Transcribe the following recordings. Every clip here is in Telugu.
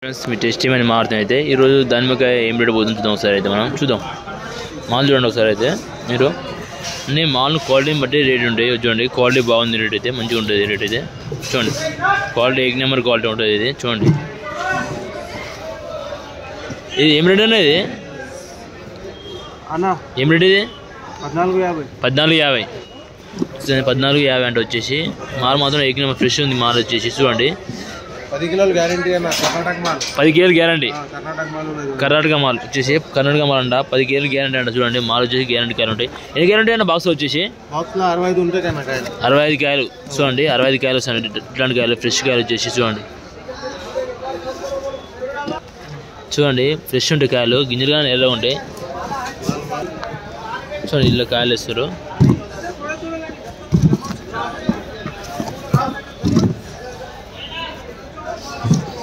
ఫ్రెండ్స్ మీ టేస్టీ అని మారుతాం అయితే ఈరోజు దానిమ్మకాయ ఏం రేట్ పోతుంది చూద్దాం ఒకసారి అయితే మనం చూద్దాం. మాల్ చూడండి ఒకసారి అయితే మీరు అన్నీ మాల్ క్వాలిటీని బట్టి రేట్ ఉంటాయి. చూడండి క్వాలిటీ బాగుంది, రేట్ అయితే మంచిగా ఉంటుంది. రేట్ అయితే చూడండి క్వాలిటీ 1 నెంబర్ క్వాలిటీ ఉంటుంది. ఇది చూడండి ఇది ఏం రేట్ అన్న ఇది ఏం రేట్ ఇది 1450 1450 అంటే వచ్చేసి మాల్ మాత్రం 1 నెంబర్ ఫ్రెష్ ఉంది. మాల్ వచ్చేసి చూడండి 10 కిలోలు గ్యారంటీ అన్న, కర్ణాటక మాల్ 10 కేజీలు గ్యారంటీ. కర్ణాటక మాల్ వచ్చేసి కర్ణాటక మాల్ అంట 10 కేజీలు గ్యారంటీ అంట. చూడండి మాల్ వచ్చేసి గ్యారంటీ కాయలు ఉంటాయి. ఎన్ని గ్యారంటీ అన్న బాక్స్ వచ్చేసి బాక్స్ లో 65 ఉంటాయి కన్నా కాయలు, 65 కాయలు. చూడండి 65 కాయలు వస్తాయి. ఇట్లాంటి కాయలు ఫ్రెష్ కాయలు వచ్చేసి చూడండి ఫ్రెష్ ఉంటాయి కాయలు, గింజలు కానీ ఎర్రగా ఉంటాయి. చూడండి ఇల్లు కాయలు వేస్తారు.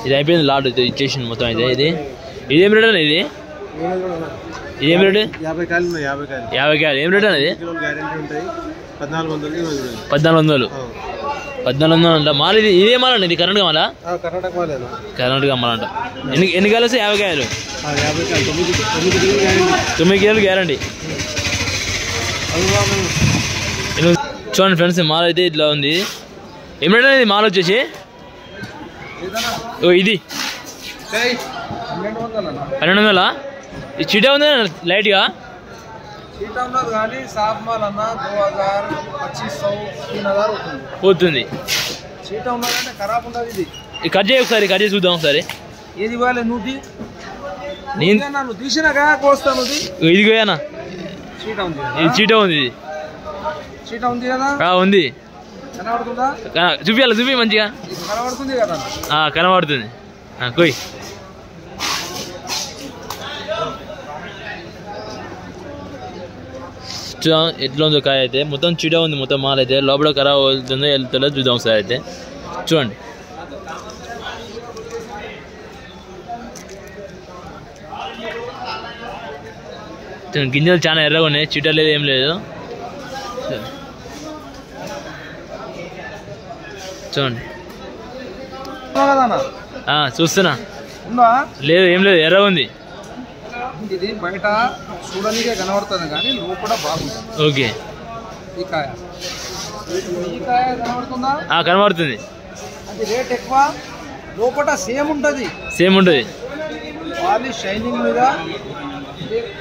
ఇది అయిపోయింది లాట్ అయితే ఇచ్చేసింది మొత్తం అయితే. ఇదేం రేట్ అన్న ఇది ఇదేం రేట్ 50 కాయలు 50 కాయలు ఏం రేట్ అన్నది 1400 అంట. మాల్ ఇదే మాల్ అండి, ఇది కర్ణాటక మాలా? కర్ణాటక మాల్ అంట. ఎన్ని కాయలు వస్తాయి? 50 కాయలు 9 కేజీలు గ్యారంటీ. చూడండి ఫ్రెండ్స్ మాల్ అయితే ఇట్లా ఉంది. ఏం రేట్ అనేది మాల్ వచ్చేసి ఇది 1200. ఇది చీటా ఉంది లైట్గా పోతుంది. కట్ చేయి ఒకసారి, కట్ చేసి చూద్దాం ఒకసారి. ఇది పోయానా ఇది చీటా ఉంది. ఉంది చూపించాలి, చూపి మంచిగా కనబడుతుంది. కొయ్ చూద్దాం ఎట్లా ఉందో కాయ అయితే. మొత్తం చీడ ఉంది మొత్తం మాల్ అయితే. లోపల ఖరాబ్ అవుతుందో వెళ్తుందో చూద్దాం ఒకసారి అయితే. చూడండి గింజలు చాలా ఎర్రగా ఉన్నాయి, చీట లేదు ఏం లేదు. చూడండి చూస్తున్నా, లేదు ఏం లేదు ఎర్రగా ఉంది. ఇది బయట చూడనికే కనబడుతుంది కానీ లోపల బాగుంటుంది. ఓకే ఈ కాయ కనబడుతుందా? కనబడుతుంది. అది రేట్ ఎక్కువ, లోపల సేమ్ ఉంటుంది. పాలిష్ షైనింగ్ మీద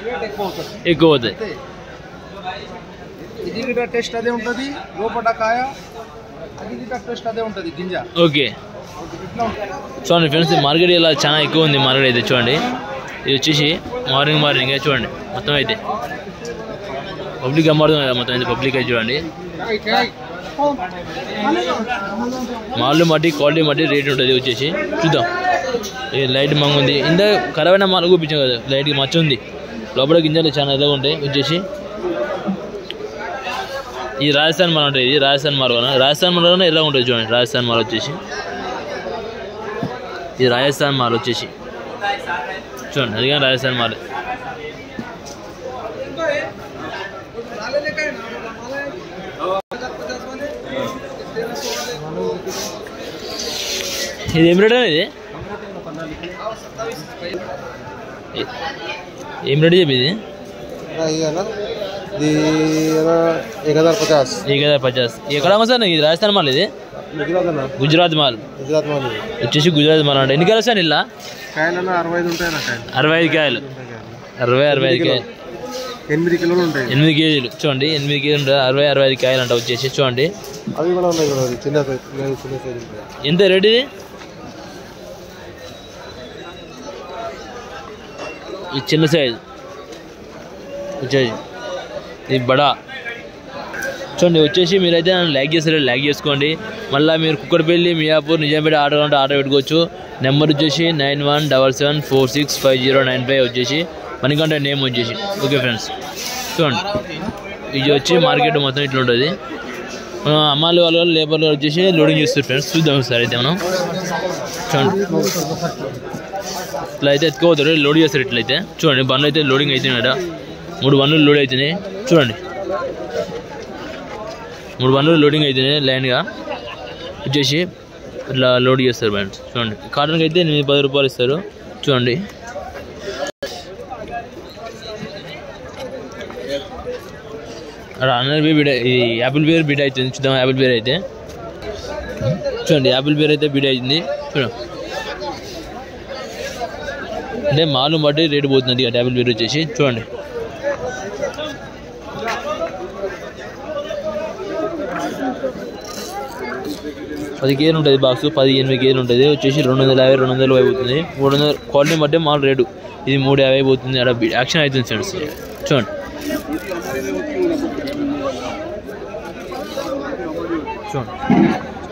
రేట్ ఎక్కువ అవుతుంది. ఇది గిట్ట టేస్ట్ అదే ఉంటుంది, లోపల కాయ అది గిట్ట టేస్ట్ అదే ఉంటుంది గింజ. ఓకే చూడండి ఫ్రెండ్స్ మార్కెట్ ఇలా చాలా ఎక్కువ ఉంది. మార్కెట్ అయితే చూడండి ఇది వచ్చేసి మార్నింగ్ చూడండి మొత్తం అయితే పబ్లిక్ అమ్మాడుతుంది కదా మొత్తం అయితే. పబ్లిక్ అయితే చూడండి మాల్ మట్టి క్వాలిటీ మట్టి రేట్ ఉంటుంది వచ్చేసి. చూద్దాం లైట్ మంగు ఉంది. ఇంత ఖరాబ్ అయిన మాల్ చూపించాం కదా, లైట్కి మచ్చ ఉంది. లోపల గింజలు చాలా ఎలాగ ఉంటాయి వచ్చేసి. ఈ రాజస్థాన్ మాల్ ఉంటుంది. ఇది రాజస్థాన్ మాల్ కన్నా ఎలాగ ఉంటుంది చూడండి. రాజస్థాన్ మాల్ వచ్చేసి ఇది రాజస్థాన్ మాల్ వచ్చేసి చూడండి. అది కానీ రాజస్థాన్ మాల్. ఇది ఏం రేట్ అనేది ఏం రేట్ చెప్పి ఇది 1050. ఎక్కడ సార్ ఇది రాజస్థాన్ మాల్? ఇది గుజరాత్ మాల్ వచ్చేసి గుజరాత్ మాల్ అంటే. ఎన్ని కాయలు వస్తాయి ఇలా? 65 కాయలు 65 కాయలు 8 కిలోలు ఉంటాయి. 8 కేజీలు చూడండి 8 కేజీలు ఉంటాయి. 65 కాయలు అంట వచ్చేసి చూడండి. అవి కూడా ఉన్నాయి, చిన్న ఎంత రేట్ ఇది? ఇది చిన్న సైజు వచ్చేసి ఇది బడా. చూడండి వచ్చేసి మీరైతే లైక్ చేస్తారు, లైక్ చేసుకోండి. మళ్ళీ మీరు కుక్కడపల్లి, మియాపూర్, నిజాంపేట ఆర్డర్ అంటే ఆర్డర్ పెట్టుకోవచ్చు. నెంబర్ వచ్చేసి 9177465095 వచ్చేసి మనకంటే నేమ్ వచ్చేసి. ఓకే ఫ్రెండ్స్ చూడండి ఇది వచ్చి మార్కెట్ మొత్తం ఇట్లా ఉంటుంది. అమ్మాలి వాళ్ళు లేబర్లు వచ్చేసి లోడింగ్ చేస్తారు ఫ్రెండ్స్. చూద్దాం సార్ అయితే మనం. చూడండి ఇట్లా అయితే ఎత్తుకోపోతారు, లోడ్ చేస్తారు. ఇట్లయితే చూడండి బండ్లు అయితే లోడింగ్ అవుతున్నాయి కదా. 3 బండ్లు లోడ్ అవుతున్నాయి చూడండి. 3 బండ్లు లోడింగ్ అవుతున్నాయి లైన్గా వచ్చేసి. ఇట్లా లోడ్ చేస్తారు ఫ్రెండ్స్. చూడండి కాటన్కి అయితే 10 రూపాయలు ఇస్తారు. చూడండి అక్కడ అన్నర్ బీడ ఈ యాపిల్ బేర్ బీట్ అవుతుంది. చూద్దాం యాపిల్ బేర్ అయితే. చూడండి యాపిల్ బేర్ అయితే బీట్ అవుతుంది. చూడండి అంటే మాలు బట్టి రేటు పోతుంది యాపిల్ బేర్ వచ్చేసి. చూడండి 10 కేజీలు ఉంటుంది బాక్స్. 18 కేజీలు ఉంటుంది వచ్చేసి 250 200 అయిపోతుంది. 300 క్వాలిటీ బట్టే మాల్ రేటు. ఇది 350 అయిపోతుంది. అక్కడ యాక్షన్ అవుతుంది ఫ్రెండ్స్. చూడండి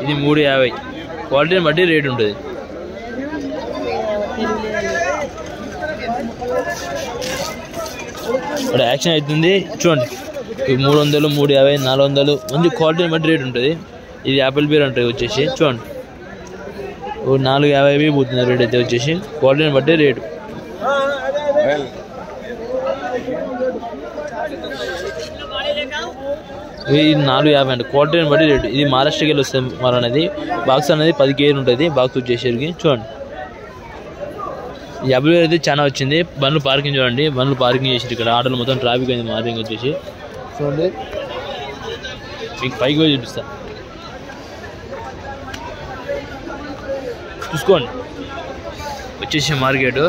ఇది 350 క్వాలిటీని బట్టి రేటు ఉంటుంది. ఇక్కడ యాక్షన్ అవుతుంది. చూడండి 300 350 400 మంచి క్వాలిటీని బట్టి రేటు ఉంటుంది. ఇది యాపిల్ బేర్ ఉంటుంది వచ్చేసి. చూడండి 450 పోతుంది రేట్ అయితే వచ్చేసి. క్వాలిటీని బట్టి రేటు. ఇది 450 అంటే క్వాలిటీని బట్టి రేటు. ఇది మహారాష్ట్రకి వెళ్ళి వస్తుంది మరి అనేది. బాక్స్ అనేది 10 కేజీలు ఉంటుంది బాక్స్ వచ్చేసరికి. చూడండి యాపిల్ బేర్ అయితే చాలా వచ్చింది. బండ్లు పార్కింగ్ చూడండి. బండ్లు పార్కింగ్ చేసి ఇక్కడ ఆటోలు మొత్తం ట్రాఫిక్ అయింది మార్నింగ్ వచ్చేసి. చూడండి మీకు పైకి పోయి చూపిస్తా చూసుకోండి. వచ్చేసి మార్కెట్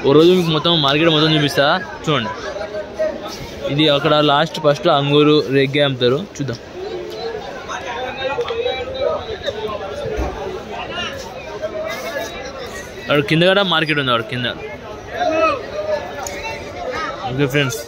ఓ రోజు మీకు మొత్తం మార్కెట్ మొత్తం చూపిస్తా. చూడండి ఇది అక్కడ లాస్ట్ ఫస్ట్ అంగూరు రెగ్గే అమ్ముతారు. చూద్దాం అక్కడ కింద కూడా మార్కెట్ ఉంది. అక్కడ కింద. Okay friends.